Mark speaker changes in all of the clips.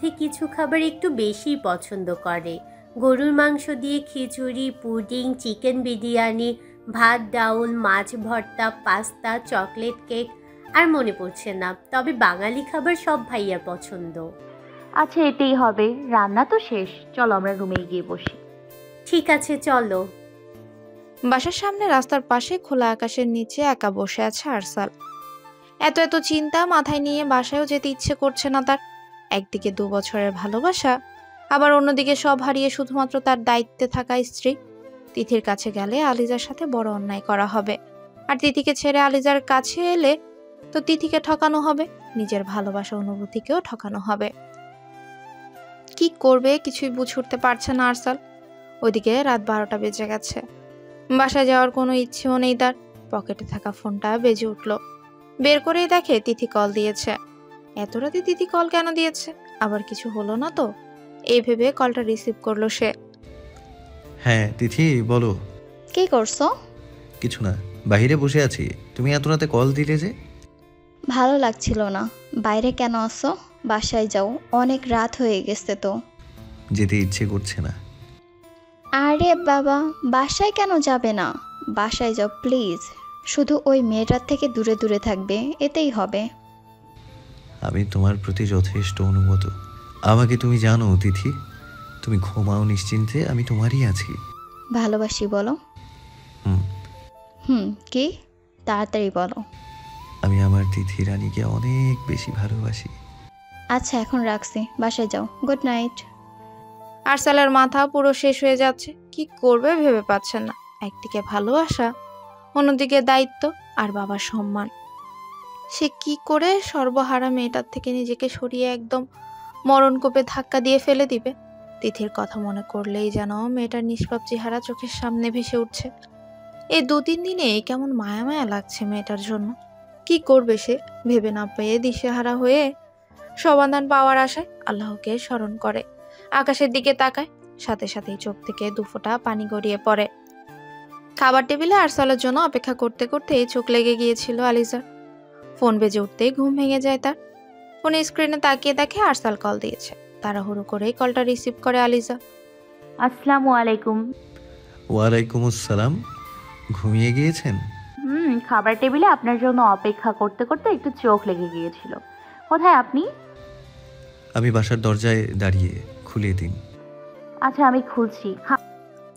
Speaker 1: মধ্যে কিছু খাবার একটু বেশিই পছন্দ করে। গরুর মাংস দিয়ে খিচুড়ি, পুডিং, চিকেন বিরিয়ানি, ভাত, ডাউল, মাছ ভর্তা, পাস্তা, চকলেট কেক, আর মনে পড়ছে না। তবে বাঙালি খাবার সব ভাইয়ার পছন্দ।
Speaker 2: আচ্ছা, এটাই হবে, রান্না তো শেষ, চলো আমরা রুমে গিয়ে বসি।
Speaker 1: ঠিক আছে, চলো।
Speaker 3: বাসার সামনে রাস্তার পাশে খোলা আকাশের নিচে একা বসে আছে আরসাল। এত এত চিন্তা মাথায় নিয়ে বাসায়ও যেতে ইচ্ছে করছে না তার। একদিকে 2 বছরের ভালোবাসা, আবার অন্যদিকে সব হারিয়ে শুধুমাত্র তার দায়িত্বে থাকা স্ত্রী। তিথির কাছে গেলে আলিজার সাথে বড় অন্যায় করা হবে, আর তিথিকে ছেড়ে আলিজার কাছে এলে তো তিথিকে ঠকানো হবে, নিজের ভালোবাসা অনুভূতিকেও ঠকানো হবে। কি করবে কিছুই বুঝে উঠতে পারছে না আরসাল। ওইদিকে রাত 12টা বেজে গেছে। বাসায় যাওয়ার কোনো ইচ্ছেও নেই তার। পকেটে থাকা ফোনটা বেজে উঠল। বের করেই দেখে তিথি কল দিয়েছে। এত রাতে তিথি কল কেন দিয়েছে? আবার কিছু হলো না তো? এই ভেবে কলটা রিসিভ করলো সে।
Speaker 4: হ্যাঁ তিথি, বলো।
Speaker 5: কি করছো?
Speaker 4: কিছু না, বাইরে বসে আছি। তুমি এত রাতে কল দিলে যে?
Speaker 5: ভালো লাগছিল না। বাইরে কেন আসো? বাসায় যাও, অনেক রাত হয়ে গেছে তো।
Speaker 4: যেতে ইচ্ছে করছে না।
Speaker 5: আরে বাবা, বাসায় কেন যাবে না? বাসায় যাও প্লিজ। শুধু ওই মেয়েটার থেকে দূরে দূরে থাকবে, এতেই হবে।
Speaker 4: আমি তোমার প্রতি যথেষ্ট অনুগত। আমাকে তুমি জানো তিথি। তুমি ঘুমাও নিশ্চিন্তে, আমি তোমারই আছি।
Speaker 5: ভালোবাসি বলো। কি? তাড়াতাড়ি বলো।
Speaker 4: আমি আমার তিথি রানীকে অনেক বেশি ভালোবাসি।
Speaker 5: আচ্ছা, এখন রাখছি, বাসায় যাও, গুড নাইট।
Speaker 3: আরসালের মাথা পুরো শেষ হয়ে যাচ্ছে। কি করবে ভেবে পাচ্ছে না। একদিকে ভালোবাসা, অন্যদিকে দায়িত্ব, আর বাবার সম্মান। সে কি করে সর্বহারা মেয়েটার থেকে নিজেকে সরিয়ে একদম মরণ কোপে ধাক্কা দিয়ে ফেলে দিবে? তিথির কথা মনে করলেই যেন মেয়েটার নিষ্পাপ চেহারা চোখের সামনে ভেসে উঠছে। এই 2-3 দিনে কেমন মায়া মায়া লাগছে মেয়েটার জন্য। কি করবে সে ভেবে না পেয়ে দিশেহারা হয়ে সমাধান পাওয়ার আশায় আল্লাহকে স্মরণ করে। আকাশের দিকে তাকায়, সাথে সাথেই চোখ থেকে 2 ফোঁটা পানি গড়িয়ে পড়ে। খাবার টেবিলে আরসালের জন্য অপেক্ষা করতে করতে চোখ লেগে গিয়েছিল আলিজার। ফোন বেজে উঠতেই ঘুম ভেঙে যায় তার। ফোনের স্ক্রিনে তাকিয়ে দেখে আরসাল কল দিয়েছে। তাড়াহুড়ো করেই কলটা রিসিভ করে আলিজা।
Speaker 2: আসসালামু আলাইকুম।
Speaker 4: ওয়ালাইকুম আসসালাম। ঘুমিয়ে গিয়েছেন?
Speaker 2: খাবার টেবিলে আপনার জন্য অপেক্ষা করতে করতে একটু চোখ লেগে গিয়েছিল। কোথায় আপনি?
Speaker 4: আমি বাসার দরজায় দাঁড়িয়ে, খুলে দিন।
Speaker 2: আচ্ছা, আমি খুলছি।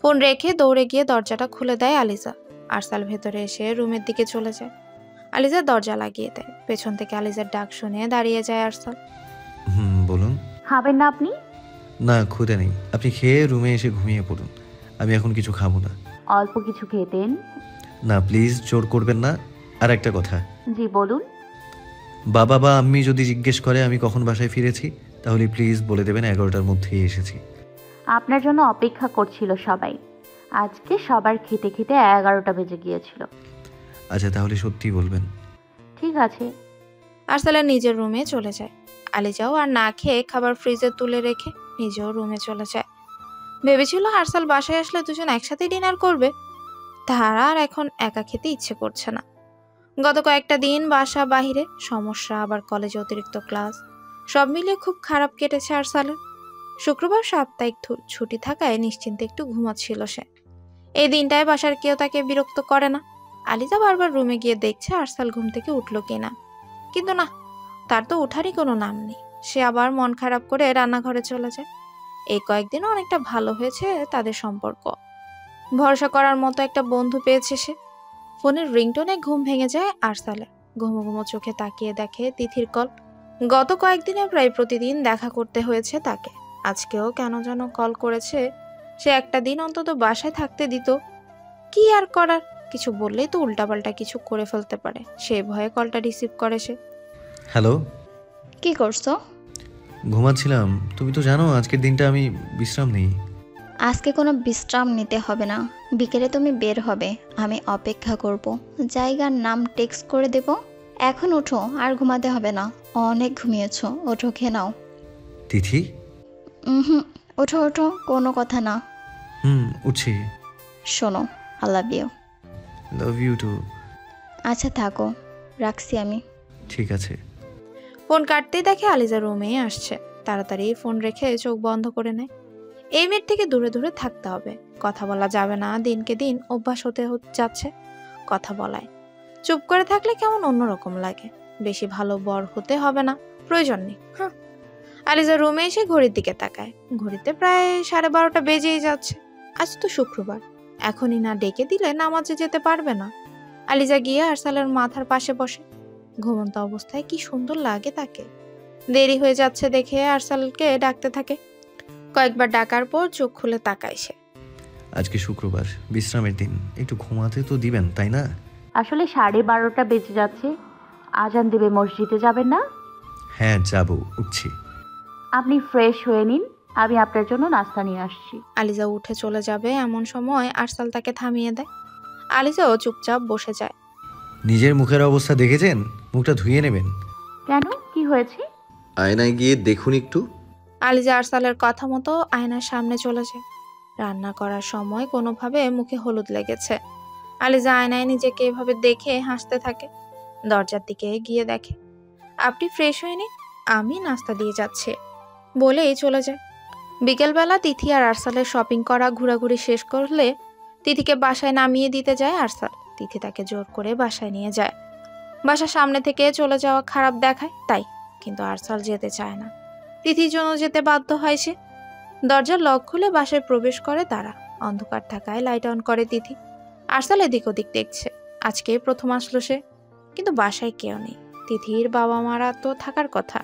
Speaker 3: ফোন রেখে দৌড়ে গিয়ে দরজাটা খুলে দেয় আলিজা। আরসাল ভেতরে এসে রুমের দিকে চলে যায়। আলিজা দরজা লাগিয়ে দেয়। পেছন থেকে আলিজার ডাক শুনে দাঁড়িয়ে যায় আরসাল।
Speaker 4: বলুন।
Speaker 2: খাবেন না আপনি?
Speaker 4: না, ক্ষুধা নেই। আপনি খেয়ে রুমে এসে ঘুমিয়ে পড়ুন। আমি এখন কিছু খাবো না।
Speaker 2: অল্প কিছু খেতেন।
Speaker 4: না প্লিজ, জোর করবেন না। আর একটা কথা।
Speaker 2: জি বলুন।
Speaker 4: বাবা বা আম্মি যদি জিজ্ঞেস করে আমি কখন বাসায় ফিরেছি, তাহলে প্লিজ বলে দেবেন 11টার মধ্যেই এসেছি।
Speaker 2: আপনার জন্য অপেক্ষা করছিল সবাই। আজকে সবার খেতে খেতে 11টা বেজে গিয়েছিল।
Speaker 4: আচ্ছা, তাহলে সত্যি বলবেন?
Speaker 2: ঠিক আছে।
Speaker 3: আরসালের নিজের রুমে চলে যায়। আলিজাও আর না খেয়ে খাবার ফ্রিজে তুলে রেখে নিজেও রুমে চলে যায়। ভেবেছিল আরসাল বাসায় আসলে দুজন একসাথে ডিনার করবে। তার আর এখন একা খেতে ইচ্ছে করছে না। গত কয়েকটা দিন বাসা বাহিরে সমস্যা, আবার কলেজে অতিরিক্ত ক্লাস, সব মিলিয়ে খুব খারাপ কেটেছে আরসালের। শুক্রবার সাপ্তাহিক ছুটি থাকায় নিশ্চিন্তে একটু ঘুমাচ্ছিল সে। এই দিনটায় বাসার কেউ তাকে বিরক্ত করে না। আলিজা বারবার রুমে গিয়ে দেখছে আরসাল ঘুম থেকে উঠলো কিনা, কিন্তু না, তার তো ওঠারই কোনো নাম নেই। সে আবার মন খারাপ করে রান্নাঘরে চলে যায়। এই কয়েকদিনও অনেকটা ভালো হয়েছে তাদের সম্পর্ক। ভরসা করার মতো একটা বন্ধু পেয়েছে সে। ফোনের রিংটোনে ঘুম ভেঙে যায় আরসালের। ঘুমো ঘুমো চোখে তাকিয়ে দেখে তিথির কল। গত কয়েকদিনে প্রায় প্রতিদিন দেখা করতে হয়েছে তাকে। আজকেও কেন যেন কল করেছে। সে একটা দিন অন্তত বাসায় থাকতে দিত। কি আর করার, কিছু বললেই তো উল্টাপাল্টা কিছু করে ফেলতে পারে। সে ভয়ে কলটা রিসিভ করে সে।
Speaker 4: হ্যালো।
Speaker 5: কি করছো?
Speaker 4: ঘুমাচ্ছিলাম। তুমি তো জানো আজকের দিনটা আমি বিশ্রাম নেই।
Speaker 5: আজকে কোনো বিশ্রাম নিতে হবে না। বিকেলে তুমি বের হবে, আমি অপেক্ষা করব। জায়গার নাম টেক্সট করে দেব। এখন ওঠো, আর ঘুমাতে হবে না, অনেক ঘুমিয়েছো। ওঠো, খেয়ে নাও।
Speaker 4: তিথি।
Speaker 5: ওঠো ওঠো, কোনো কথা না।
Speaker 4: উঠছি।
Speaker 5: শোনো, I love you.
Speaker 4: Love you too.
Speaker 5: আচ্ছা থাকো, রাখছি আমি।
Speaker 4: ঠিক আছে।
Speaker 3: ফোন কাটতেই দেখে আলিজা রুমে আসছে। তাড়াতাড়ি ফোন রেখে চোখ বন্ধ করে নেয়। এই মেয়ের থেকে দূরে দূরে থাকতে হবে। কথা বলা যাবে না, দিনকে দিন অভ্যাস হতে যাচ্ছে কথা বলায়। চুপ করে থাকলে কেমন অন্যরকম লাগে। বেশি ভালো বর হতে হবে না, প্রয়োজন নেই। হ্যাঁ, আলিজা রুমে এসে ঘড়ির দিকে তাকায়। ঘড়িতে প্রায় 12:30 বেজেই যাচ্ছে। আজ তো শুক্রবার, এখনই না ডেকে দিলে নামাজে যেতে পারবে না। আলিজা গিয়ে আরসালের মাথার পাশে বসে। ঘুমন্ত অবস্থায় কি সুন্দর লাগে তাকে। দেরি হয়ে যাচ্ছে দেখে আরসালকে ডাকতে থাকে। কয়েকবার ডাকার পর চোখ খুলে তাকায় সে।
Speaker 4: আজকে শুক্রবার, বিশ্রামের দিন, একটু ঘুমাতে তো দিবেন, তাই না?
Speaker 2: আসলে 12:30 বেজে যাচ্ছে, আজান দেবে, মসজিদে যাবেন না?
Speaker 4: হ্যাঁ যাব, উঠছি।
Speaker 2: আপনি ফ্রেশ হয়ে নিন, আমি আপনার জন্য নাস্তা নিয়ে আসছি।
Speaker 3: আলিজা উঠে চলে যাবে এমন সময় আরসাল তাকে থামিয়ে দেয়। আলিজাও চুপচাপ বসে যায়।
Speaker 4: নিজের মুখের অবস্থা দেখেছেন? মুখটা ধুয়ে নেবেন।
Speaker 2: কেন, কি হয়েছে?
Speaker 4: আয়নায় গিয়ে দেখুন একটু।
Speaker 3: আলিজা আরসালের কথা মতো আয়নার সামনে চলে যায়। রান্না করার সময় কোনোভাবে মুখে হলুদ লেগেছে। আলিজা আয়নায় নিজেকে এভাবে দেখে হাসতে থাকে। দরজার দিকে গিয়ে দেখে। আপনি ফ্রেশ হয়ে নিন, আমি নাস্তা দিয়ে যাচ্ছি বলেই চলে যায়। বিকেলবেলা তিথি আর আরসালের শপিং করা ঘোরাঘুরি শেষ করলে তিথিকে বাসায় নামিয়ে দিতে যায় আরসাল। তিথি তাকে জোর করে বাসায় নিয়ে যায়। বাসার সামনে থেকে চলে যাওয়া খারাপ দেখায় তাই, কিন্তু আরসাল যেতে চায় না। তিথির জন্য যেতে বাধ্য হয় সে। দরজার লক খুলে বাসায় প্রবেশ করে তারা। অন্ধকার থাকায় লাইট অন করে তিথি। আরসাল এদিক ওদিক দেখছে। আজকে প্রথম আসলো সে, কিন্তু বাসায় কেউ নেই। তিথির বাবা মারা তো থাকার কথা।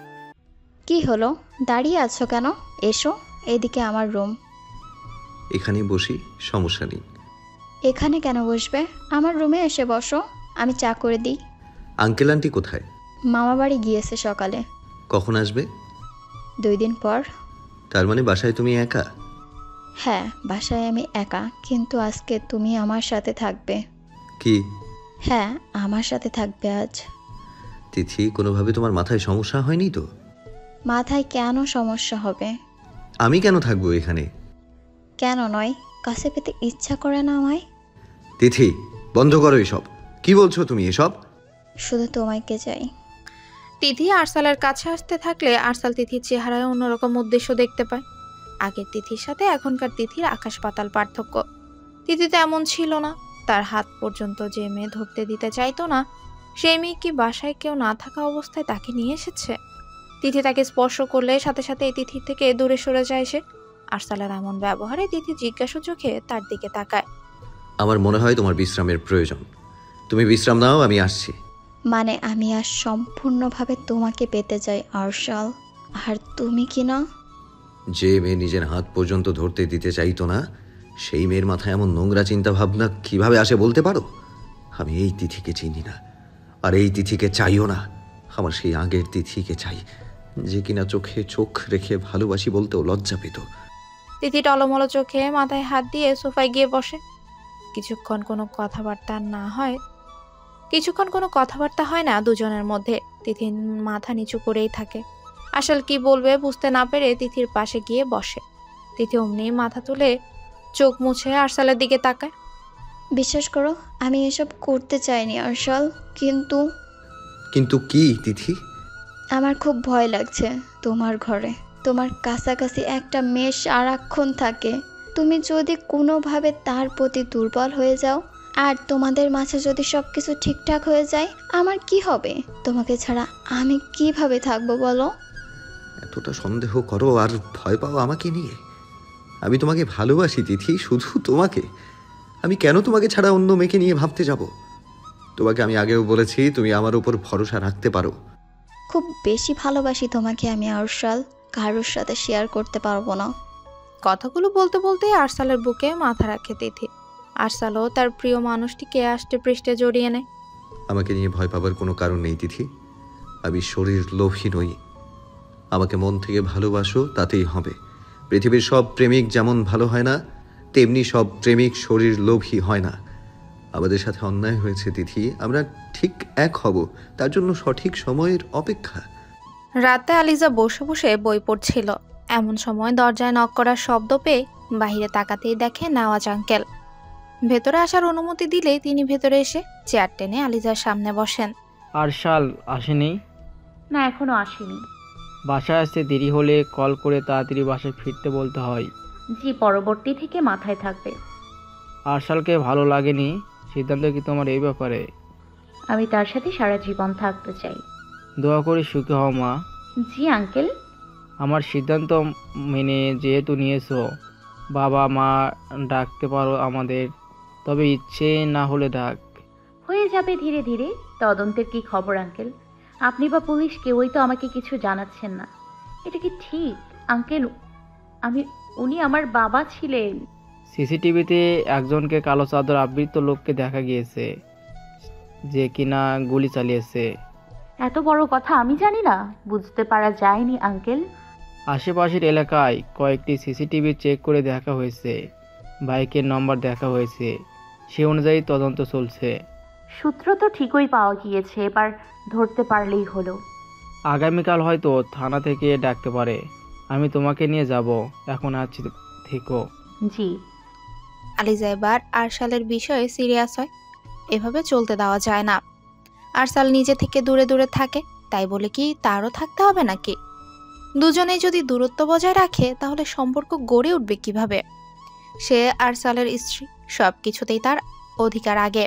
Speaker 5: কি হলো, দাঁড়িয়ে আছো কেন? এসো, এদিকে আমার রুম।
Speaker 4: এখানে বসি, সমস্যা নেই।
Speaker 5: এখানে কেন বসবে? আমার রুমে এসে বসো, আমি চা করে দিই।
Speaker 4: আঙ্কেল আন্টি কোথায়?
Speaker 5: মামা বাড়ি গিয়েছে সকালে।
Speaker 4: কখন আসবে?
Speaker 5: 2 দিন পর।
Speaker 4: তার মানে বাসায় তুমি একা?
Speaker 5: হ্যাঁ, বাসায় আমি একা, কিন্তু আজকে তুমি আমার সাথে থাকবে।
Speaker 4: কি?
Speaker 5: হ্যাঁ, আমার সাথে থাকবে আজ।
Speaker 4: তিথি, কোনোভাবে তোমার মাথায় সমস্যা হয়নি তো?
Speaker 5: মাথায় কেন সমস্যা হবে?
Speaker 4: আমি কেন থাকবো এখানে?
Speaker 5: কেন নয়, কাছে পেতে ইচ্ছা করে না আমায়?
Speaker 4: তিথি, বন্ধ করো এসব। কি বলছো তুমি এসব?
Speaker 5: শুধু তোমাকে চাই।
Speaker 3: তিথি আরসালের কাছে আসতে থাকলে আরসাল তিথির চেহারায় অন্যরকম উদ্দেশ্য দেখতে পায়। আগের তিথির সাথে এখনকার তিথির আকাশ পাতাল পার্থক্য। তিথি তো এমন ছিল না। তার হাত পর্যন্ত যে মেয়ে ধরতে দিতে চাইতো না, সেই মেয়ে কি বাসায় কেউ না থাকা অবস্থায় তাকে নিয়ে এসেছে? তিথি তাকে স্পর্শ করলে সাথে সাথে এই তিথির থেকে দূরে সরে যায় সে। আরসালের এমন ব্যবহারে তিথি জিজ্ঞাসা চোখে তার দিকে তাকায়।
Speaker 4: আমার মনে হয় তোমার বিশ্রামের প্রয়োজন। তুমি বিশ্রাম নাও, আমি আসছি।
Speaker 5: মানে আমি আজ সম্পূর্ণভাবে তোমাকে পেতে চাই আরশাল। আর তুমি কি না?
Speaker 4: যে মেয়ে নিজের হাত পর্যন্ত ধরতে দিতে চাইতো না, সেই মেয়ের মাথায় এমন নোংরা চিন্তা ভাবনা কিভাবে আসে বলতে পারো? আমি এই তিথিকে চিনি না, আর এই তিথিকে চাইও না। আমার সেই আগের তিথিকে চাই, যে কিনা চোখে চোখ রেখে ভালোবাসি বলতেও লজ্জা পেত।
Speaker 3: তিথি টলমলো চোখে মাথায় হাত দিয়ে সোফায় গিয়ে বসে। কিছুক্ষণ কোনো কথাবার্তা হয় না দুজনের মধ্যে। তিথি মাথা নিচু করেই থাকে। আসল কি বলবে বুঝতে না পেরে তিথির পাশে গিয়ে বসে। তিথি অমনি মাথা তুলে চোখ মুছে আরসালের দিকে তাকায়।
Speaker 5: বিশ্বাস করো, আমি এসব করতে চাইনি আরশাল, কিন্তু
Speaker 4: কিন্তু কি তিথি?
Speaker 5: আমার খুব ভয় লাগছে। তোমার ঘরে তোমার কাছাকাছি একটা মেয়ে সারাক্ষণ থাকে। তুমি যদি কোনোভাবে তার প্রতি দুর্বল হয়ে যাও, আর তোমাদের মাঝে যদি সব কিছু ঠিকঠাক হয়ে যায়, আমার কি হবে? তোমাকে ছাড়া আমি কিভাবে থাকবো বলো?
Speaker 4: এতটা সন্দেহ করো আর ভয় পাও আমাকে নিয়ে? আমি তোমাকে ভালোবাসি তিথি, শুধু তোমাকে। আমি কেন তোমাকে ছাড়া অন্য মেয়েকে নিয়ে ভাবতে যাব? তোমাকে আমি আগেও বলেছি, তুমি আমার উপর ভরসা রাখতে পারো।
Speaker 5: খুব বেশি ভালোবাসি তোমাকে আমি আরশাল, কারোর সাথে শেয়ার করতে পারবো না।
Speaker 3: কথাগুলো বলতে বলতে আরসালের বুকে মাথা রাখে তিথি। আরসালও তার প্রিয় মানুষটিকে আষ্টে পৃষ্ঠে জড়িয়ে নেয়।
Speaker 4: আমাকে নিয়ে ভয় পাবার কোনো কারণ নেই তিথি। আমি শরীর লোভী নই। আমাকে মন থেকে ভালোবাসো, তাতেই হবে। পৃথিবীর সব প্রেমিক যেমন ভালো হয় না, তেমনি সব প্রেমিক শরীর লোভী হয় না। আমাদের সাথে অন্যায় হয়েছে তিথি, আমরা ঠিক এক হব, তার জন্য সঠিক সময়ের অপেক্ষা।
Speaker 3: রাতে আলিজা বসে বসে বই পড়ছিল। এমন সময় দরজায় নক করার শব্দ পেয়ে বাহিরে তাকাতেই দেখে নওয়াজ আঙ্কেল। ভেতরে আসার অনুমতি দিলে তিনি ভেতরে এসে চেয়ার টেনে আলিজার সামনে বসেন।
Speaker 6: আরশাল আসেনি?
Speaker 2: না, এখনো আসেনি।
Speaker 6: বাসায় আসতে দেরি হলে কল করে তাড়াতাড়ি বাসায় ফিরতে বলতে হয়।
Speaker 2: জি, পরবর্তী থেকে মাথায় থাকবে।
Speaker 6: আরশালকে ভালো লাগেনি, সিদ্ধান্ত কি তোমার এই ব্যাপারে?
Speaker 2: আমি তার সাথে সারা জীবন থাকতে চাই।
Speaker 6: দোয়া করি সুখী হও মা।
Speaker 2: জি আঙ্কেল।
Speaker 6: আমার সিদ্ধান্ত মেনে যেহেতু নিয়েছো, বাবা মা ডাকতে পারো আমাদের, তবে ইচ্ছে না হলে ডাক।
Speaker 2: হয়ে যাবে ধীরে ধীরে। তদন্তের কি খবর আঙ্কেল? আপনি বা পুলিশ কেউই তো আমাকে কিছু জানাচ্ছেন না। এটা কি ঠিক আঙ্কেল? উনি আমার বাবা ছিলেন।
Speaker 6: সিসিটিভিতে একজনকে কালো চাদর আবৃত লোককে দেখা গিয়েছে, যে কিনা গুলি চালিয়েছে।
Speaker 2: এত বড় কথা আমি জানি না, বুঝতে পারা যায়নি আঙ্কেল।
Speaker 6: আশেপাশের এলাকায় কয়েকটি সিসিটিভি চেক করে দেখা হয়েছে, বাইকের নম্বর দেখা হয়েছে, সে অনুযায়ী তদন্ত চলছে।
Speaker 2: সূত্র তো ঠিকই পাওয়া গিয়েছে, এবার ধরতে পারলেই হলো।
Speaker 6: আগামীকাল হয়তো থানা থেকে ডাকতে পারে। আমি তোমাকে নিয়ে যাব, এখন আছি, থেকো।
Speaker 2: জি।
Speaker 3: আলিজা এবার আরশালের বিষয়ে সিরিয়াস হয়। এভাবে চলতে দেওয়া যায় না। আরশাল নিজে থেকে দূরে দূরে থাকে, তাই বলে কি তারও থাকতে হবে নাকি? দুজনেই যদি দূরত্ব বজায় রাখে তাহলে সম্পর্ক গড়ে উঠবে কিভাবে? সে আরশালের স্ত্রী, সব কিছুতেই তার অধিকার আগে।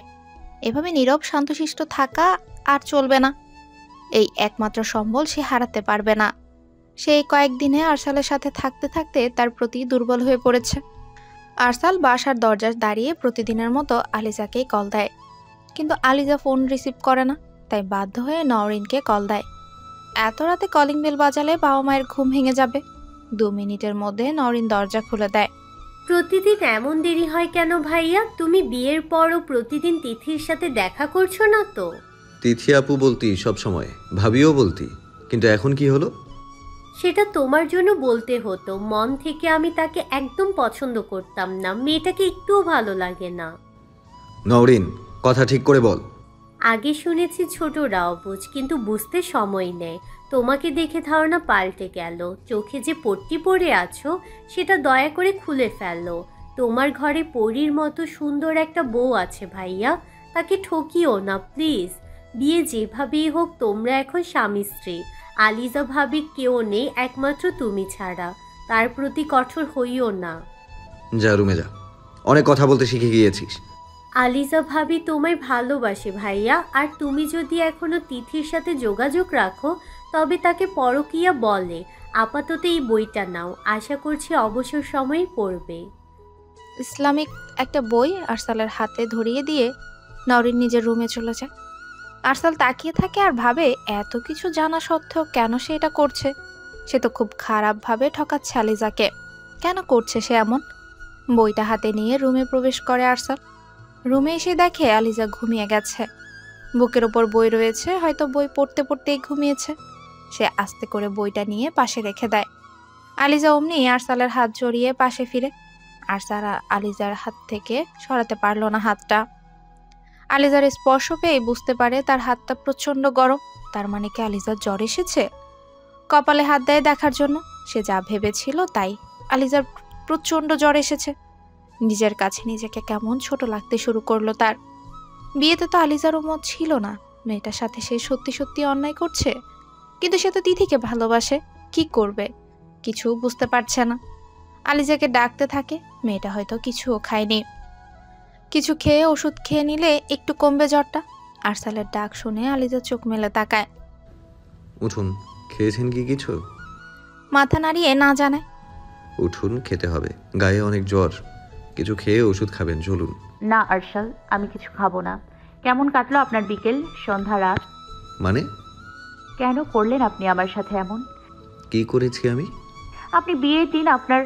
Speaker 3: এভাবে নীরব শান্তশিষ্ট থাকা আর চলবে না। এই একমাত্র সম্বল সে হারাতে পারবে না। সেই কয়েকদিনে আরশালের সাথে থাকতে থাকতে তার প্রতি দুর্বল হয়ে পড়েছে। আরশাল বাসার দরজায় দাঁড়িয়ে প্রতিদিনের মতো আলিজাকেই কল দেয়, কিন্তু আলিজা ফোন রিসিভ করে না, তাই বাধ্য হয়ে নওরিনকে কল দেয়। এত রাতে কলিং বেল বাজালে বাবা মায়ের ঘুম ভেঙে যাবে। 2 মিনিটের মধ্যে নওরিন দরজা খুলে দেয়।
Speaker 1: প্রতিদিন এমন দেরি হয় কেন ভাইয়া? তুমি বিয়ের পরও প্রতিদিন তিথির সাথে দেখা করছো না তো?
Speaker 4: তিথি আপু বলতি সব সময়, ভাবিও বলতি, কিন্তু এখন কি হলো?
Speaker 1: সেটা তোমার জন্য বলতে হতো। মন থেকে আমি তাকে একদম পছন্দ করতাম না, মেয়েটাকে একটুও ভালো লাগে না।
Speaker 4: নওরিন, কথা ঠিক করে বল।
Speaker 1: আগে শুনেছি ছোটরাও বুঝ, কিন্তু বুঝতে সময় নেয়। তোমাকে দেখে ধারণা পাল্টে গেল। চোখে যে পট্টি পরে আছো সেটা দয়া করে খুলে ফেলো। তোমার ঘরে পরীর মতো সুন্দর একটা বউ আছে ভাইয়া, তাকে ঠকিও না প্লিজ। বিয়ে যেভাবেই হোক তোমরা এখন স্বামী স্ত্রী। আলিজা ভাবি কেউ নেই একমাত্র তুমি ছাড়া, তার প্রতি কঠোর হইও না।
Speaker 4: যা রুমে যা, অনেক কথা বলতে শিখে গিয়েছিস।
Speaker 1: আলিজা ভাবি তোমায় ভালোবাসে ভাইয়া, আর তুমি যদি এখনো তিথির সাথে যোগাযোগ রাখো তবে তাকে পরকীয়া বলে। আপাতত এই বইটা নাও, আশা করছি অবসর সময়ে পড়বে।
Speaker 3: ইসলামিক একটা বই আরশালের হাতে ধরিয়ে দিয়ে নওরিন নিজের রুমে চলে যায়। আরশাল তাকিয়ে থাকে আর ভাবে এত কিছু জানা সত্ত্বেও কেন সে এটা করছে। সে তো খুব খারাপভাবে ঠকাচ্ছে আলিজাকে। কেন করছে সে এমন? বইটা হাতে নিয়ে রুমে প্রবেশ করে আরশাল। রুমে এসে দেখে আলিজা ঘুমিয়ে গেছে। বুকের ওপর বই রয়েছে, হয়তো বই পড়তে পড়তেই ঘুমিয়েছে। সে আস্তে করে বইটা নিয়ে পাশে রেখে দেয়। আলিজা অমনি আরশালের হাত জড়িয়ে পাশে ফিরে। আরশাল আলিজার হাত থেকে সরাতে পারল না হাতটা। আলিজার স্পর্শ পেয়ে বুঝতে পারে তার হাতটা প্রচন্ড গরম। তার মানে কি আলিজার জ্বর এসেছে? কপালে হাত দেয় দেখার জন্য। সে যা ভেবেছিল তাই, আলিজার প্রচন্ড জ্বর এসেছে। নিজের কাছে নিজেকে কেমন ছোট লাগতে শুরু করলো তার। বিয়েতে তো আলিজারও মত ছিল না মেয়েটার সাথে সে সত্যি সত্যি অন্যায় করছে, কিন্তু সে তো তিথিকে ভালোবাসে। কি করবে কিছু বুঝতে পারছে না। আলিজাকে ডাকতে থাকে। মেয়েটা হয়তো কিছুও খায়নি। কিছু খেয়ে ওষুধ খেয়ে নিলে একটু কমবে জ্বরটা। আরশালের ডাক শুনে আলিজা চোখ মেলে তাকায়।
Speaker 4: উঠুন, খেয়েছেন কি কিছু?
Speaker 3: মাথা নাড়িয়ে না জানায়।
Speaker 4: উঠুন, খেতে হবে, গায়ে অনেক জ্বর, কিছু খেয়ে ওষুধ খাবেন, চলুন।
Speaker 2: না আরশাল, আমি কিছু খাবো না। কেমন কাটলো আপনার বিকেল, সন্ধ্যা, রাত?
Speaker 4: মানে?
Speaker 2: কেন করলেন আপনি আমার সাথে এমন?
Speaker 4: কি করেছি আমি?
Speaker 2: আপনি বিয়ের দিন আপনার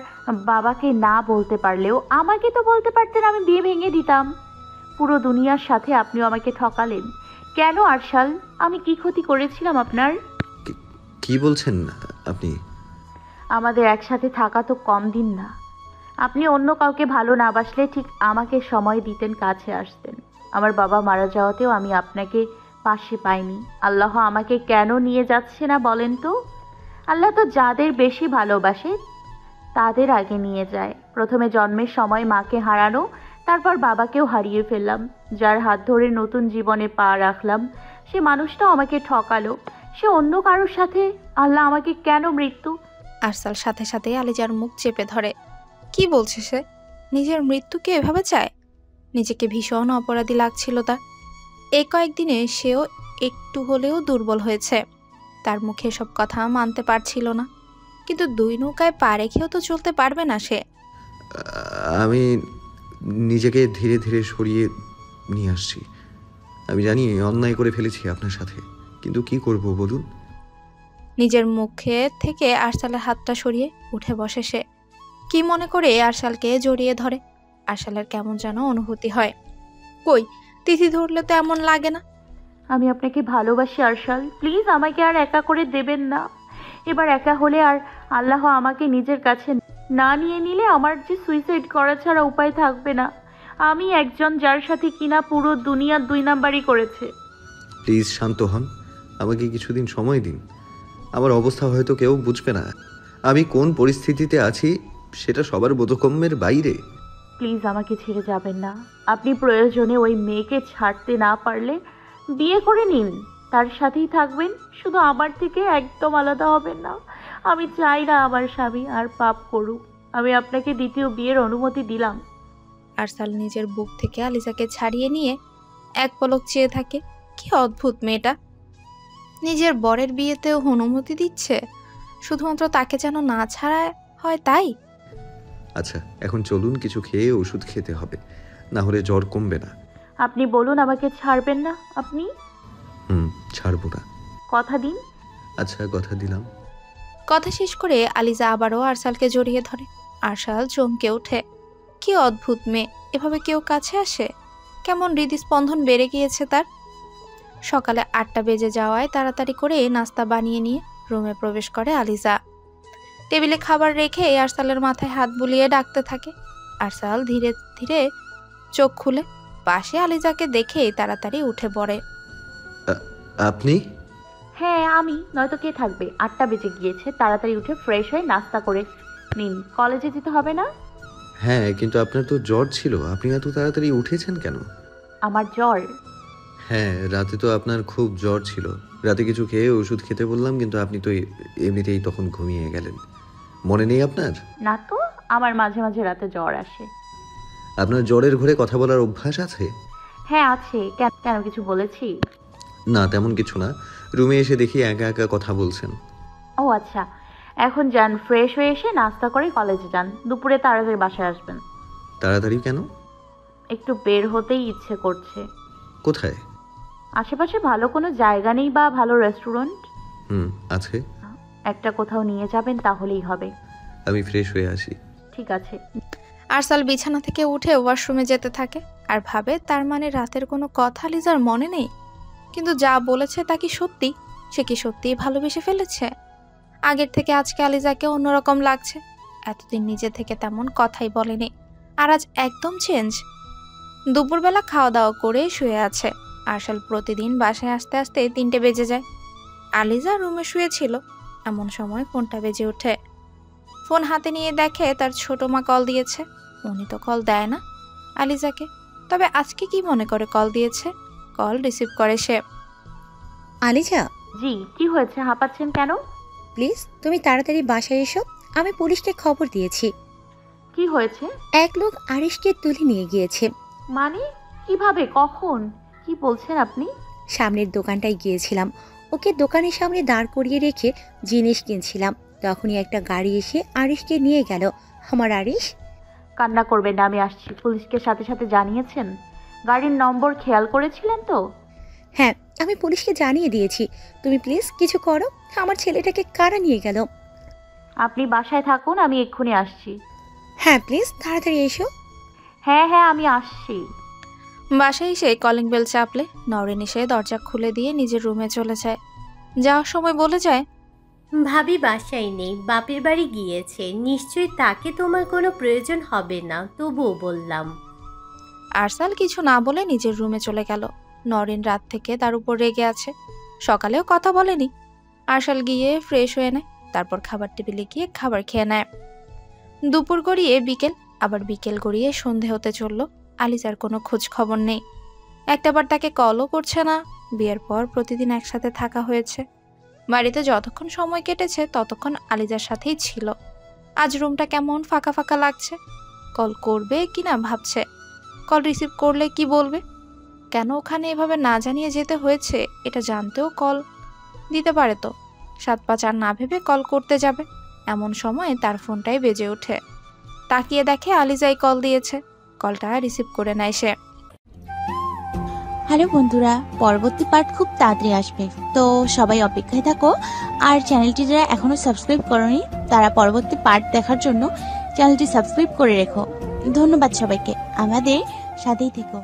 Speaker 2: বাবাকে না বলতে পারলেও আমাকে তো বলতে পারতেন, আমি বিয়ে ভেঙে দিতাম। পুরো দুনিয়ার সাথে আপনিও আমাকে ঠকালেন। কেন আরশাল? আমি কি ক্ষতি করেছিলাম আপনার?
Speaker 4: কি বলছেন আপনি?
Speaker 2: আমাদের একসাথে থাকা তো কম দিন না। আপনি অন্য কাউকে ভালো না বাসলে ঠিক আমাকে সময় দিতেন, কাছে আসতেন। আমার বাবা মারা যাওয়াতেও আমি আপনাকে পাশে পাইনি। আল্লাহ আমাকে কেন নিয়ে যাচ্ছে না বলেন তো? আল্লাহ তো যাদের বেশি ভালোবাসে তাদের আগে নিয়ে যায়। প্রথমে জন্মের সময় মাকে হারানো, তারপর বাবাকেও হারিয়ে ফেললাম। যার হাত ধরে নতুন জীবনে পা রাখলাম সে মানুষটাও আমাকে ঠকালো। সে অন্য কারোর সাথে। আল্লাহ আমাকে কেন মৃত্যু?
Speaker 3: আরসাল সাথে সাথে আলিজার মুখ চেপে ধরে। কি বলছে সে? নিজের মৃত্যুকে এভাবে চায়? নিজেকে ভীষণ অপরাধী লাগছিল তার। এই কয়েকদিনে সেও একটু হলেও দুর্বল হয়েছে। তার মুখে সব কথা মানতে পারছিল না, কিন্তু দুই নৌকায় পা রেখেও তো চলতে পারবে না সে।
Speaker 4: আমি নিজেকে ধীরে ধীরে সরিয়ে নিয়ে আসছি। আমি জানি অন্যায় করে ফেলেছি আপনার সাথে, কিন্তু কি করব বলুন?
Speaker 3: নিজের মুখে থেকে আরসালের হাতটা সরিয়ে উঠে বসে সে। কি মনে করে আরসালকে জড়িয়ে ধরে। আরসালের কেমন যেন অনুভূতি হয়। কই, তিথি ধরলে তো এমন লাগে না।
Speaker 2: আমি আপনাকে ভালোবাসি আরশাল, প্লিজ আমাকে আর একা করে দেবেন না। এবার একা হলে আর আল্লাহ আমাকে নিজের কাছে না নিয়ে নিলে আমার যে সুইসাইড করা ছাড়া উপায় থাকবে না। আমি একজন যার সাথে কিনা পুরো দুনিয়া 2 নাম্বারই করেছে।
Speaker 4: প্লিজ শান্ত হন, আমাকে কিছুদিন সময় দিন। আমার অবস্থা হয়তো কেউ বুঝবে না। আমি কোন পরিস্থিতিতে আছি সেটা সবার বোধগম্যের বাইরে।
Speaker 2: প্লিজ আমাকে ছেড়ে যাবেন না। আপনি প্রয়োজনে ওই মেয়েকে ছাড়তে না পারলে বিয়ে করে নিন, তার সাথেই থাকবেন, শুধু আমার থেকে একদম আলাদা হবেন না। আমি চাই না আমার স্বামী আর পাপ করুক। আমি আপনাকে দ্বিতীয় বিয়ের অনুমতি দিলাম।
Speaker 3: আরসাল নিজের বুক থেকে আলিজাকে ছাড়িয়ে নিয়ে এক পলক চেয়ে থাকে। কি অদ্ভুত মেয়েটা! নিজের বরের বিয়েতেও অনুমতি দিচ্ছে, শুধুমাত্র তাকে যেন না ছাড়া হয় তাই।
Speaker 4: আচ্ছা, এখন চলুন, কিছু খেয়ে ওষুধ খেতে হবে, না হলে জ্বর কমবে না।
Speaker 2: আপনি বলুন আমাকে ছাড়বেন না? আপনি
Speaker 4: ছাড়বো না।
Speaker 2: কথা দিন।
Speaker 4: আচ্ছা, কথা দিলাম।
Speaker 3: কথা শেষ করে আলিজা আবারও আরসালকে জড়িয়ে ধরে। আরসাল চমকে ওঠে। কি অদ্ভুত মেয়ে, এভাবে কেউ কাছে আসে? কেমন হৃদস্পন্দন বেড়ে গিয়েছে তার। সকালে 8টা বেজে যাওয়ায় তাড়াতাড়ি করে নাস্তা বানিয়ে নিয়ে রুমে প্রবেশ করে আলিজা। টেবিলে খাবার রেখে আরসালের মাথায় হাত বুলিয়ে ডাকতে থাকে। আরসাল ধীরে ধীরে চোখ খুলে পাশে আলিজাকে দেখেই তাড়াতাড়ি উঠে পড়ে।
Speaker 4: আপনি?
Speaker 2: হ্যাঁ আমি, নয়তো কে থাকবে? 8টা বেজে গিয়েছে, তাড়াতাড়ি উঠে ফ্রেশ হয়ে নাস্তা করে নিন, কলেজে যেতে হবে না?
Speaker 4: হ্যাঁ, কিন্তু আপনার তো জ্বর ছিল, আপনি এত তাড়াতাড়ি উঠেছেন কেন?
Speaker 2: আমার জ্বর?
Speaker 4: হ্যাঁ, রাতে তো আপনার খুব জ্বর ছিল। রাতে কিছু খেয়ে ওষুধ খেতে বললাম, কিন্তু আপনি তো এমনিতেই তখন ঘুমিয়ে গেলেন। মনে নেই আপনার?
Speaker 2: না তো, আমার মাঝে মাঝে রাতে জ্বর আসে।
Speaker 4: আপনার জ্বরের ঘরে কথা বলার অভ্যাস আছে?
Speaker 2: হ্যাঁ আছে। কেন কিছু বলেছি?
Speaker 4: না, তেমন কিছু না। রুমে এসে দেখি একা একা কথা বলছেন।
Speaker 2: ও আচ্ছা, এখন যান, ফ্রেশ হয়ে এসে নাস্তা করে কলেজে যান। দুপুরে তাড়াতাড়ি বাসায় আসবেন।
Speaker 4: তাড়াতাড়ি কেন?
Speaker 2: একটু বের হতেই ইচ্ছে করছে।
Speaker 4: কোথায়?
Speaker 2: আশেপাশে ভালো কোনো জায়গা নেই বা ভালো রেস্টুরেন্ট?
Speaker 4: আছে।
Speaker 2: একটা কোথাও নিয়ে যাবেন, তাহলেই হবে।
Speaker 4: আমি ফ্রেশ হয়ে আসি।
Speaker 2: ঠিক আছে।
Speaker 3: আরসাল বিছানা থেকে উঠে ওয়াশরুমে যেতে থাকে আর ভাবে তার মানে রাতের কোনো কথা লিজার মনে নেই। কিন্তু যা বলেছে তা কি সত্যি? সে কি সত্যিই ভালোবেসে ফেলেছে? আগের থেকে আজকে আলিজাকে অন্যরকম লাগছে। এতদিন নিজে থেকে তেমন কথাই বলেনি, আর আজ একদম চেঞ্জ। দুপুরবেলা খাওয়া দাওয়া করে শুয়ে আছে। আরসাল প্রতিদিন বাসায় আসতে আসতে 3টে বেজে যায়। আলিজা রুমে শুয়েছিল, এমন সময় ফোনটা বেজে ওঠে। ফোন হাতে নিয়ে দেখে তার ছোট মা কল দিয়েছে। উনি তো কল দেয় না আলিজাকে, তবে আজকে কি মনে করে কল দিয়েছে। কল রিসিভ করে সে।
Speaker 7: আলিজা,
Speaker 2: জি, কি হয়েছে? হাঁপাচ্ছেন কেন?
Speaker 7: প্লিজ তুমি তাড়াতাড়ি বাসায় এসো। আমি পুলিশকে খবর দিয়েছি।
Speaker 2: কি হয়েছে?
Speaker 7: এক লোক আরিশকে তুলে নিয়ে গিয়েছে।
Speaker 2: মানে কিভাবে, কখন? কি বলছেন আপনি?
Speaker 7: সামনের দোকানটায় গিয়েছিলাম, ওকে দোকানের সামনে দাঁড় করিয়ে রেখে জিনিস কিনছিলাম। তখনই একটা গাড়ি এসে আরিশকে নিয়ে গেল। আমার আরিশ।
Speaker 2: কান্না করবেন না, আমি আসছি। পুলিশকে সাথে সাথে জানিয়েছেন? গাড়ির নম্বর খেয়াল করেছিলেন তো?
Speaker 7: হ্যাঁ, আমি পুলিশকে জানিয়ে দিয়েছি। তুমি প্লিজ কিছু করো, আমার ছেলেটাকে কারা নিয়ে গেল।
Speaker 2: আপনি বাসায় থাকুন, আমি এক্ষুনি আসছি।
Speaker 7: হ্যাঁ প্লিজ তাড়াতাড়ি এসো।
Speaker 2: হ্যাঁ আমি আসছি।
Speaker 3: বাসায় এসে কলিং বেল চাপলে নরেন এসে দরজা খুলে দিয়ে নিজের রুমে চলে যায়। যাওয়ার সময় বলে যায়,
Speaker 1: ভাবি বাসায় নেই, বাপের বাড়ি গিয়েছে, নিশ্চয়ই তাকে তোমার কোনো প্রয়োজন হবে না, তবুও বললাম।
Speaker 3: আরসাল কিছু না বলে নিজের রুমে চলে গেল। নরেন রাত থেকে তার উপর রেগে আছে, সকালেও কথা বলেনি। আরসাল গিয়ে ফ্রেশ হয়ে নেয়, তারপর খাবার টেবিলে গিয়ে খাবার খেয়ে নেয়। দুপুর গড়িয়ে বিকেল, আবার বিকেল গড়িয়ে সন্ধে হতে চলল। আলিজার কোনো খোঁজ খবর নেই। একটাবার তাকে কলও করছে না। বিয়ের পর প্রতিদিন একসাথে থাকা হয়েছে, বাড়িতে যতক্ষণ সময় কেটেছে ততক্ষণ আলিজার সাথেই ছিল। আজ রুমটা কেমন ফাঁকা ফাঁকা লাগছে। কল করবে কিনা ভাবছে। কল রিসিভ করলে কি বলবে, কেন ওখানে এভাবে না জানিয়ে যেতে হয়েছে এটা জানতেও কল দিতে পারে তো। 7-5 আর না ভেবে কল করতে যাবে, এমন সময় তার ফোনটাই বেজে ওঠে। তাকিয়ে দেখে আলিজাই কল দিয়েছে। কলটা রিসিভ করে নেয় সে।
Speaker 8: হ্যালো বন্ধুরা, পরবর্তী পার্ট খুব তাড়াতাড়ি আসবে, তো সবাই অপেক্ষায় থাকো। আর চ্যানেলটি যারা এখনো সাবস্ক্রাইব করোনি তারা পরবর্তী পার্ট দেখার জন্য চ্যানেলটি সাবস্ক্রাইব করে রেখো। ধন্যবাদ সবাইকে, আমাদের সাথেই থেকো।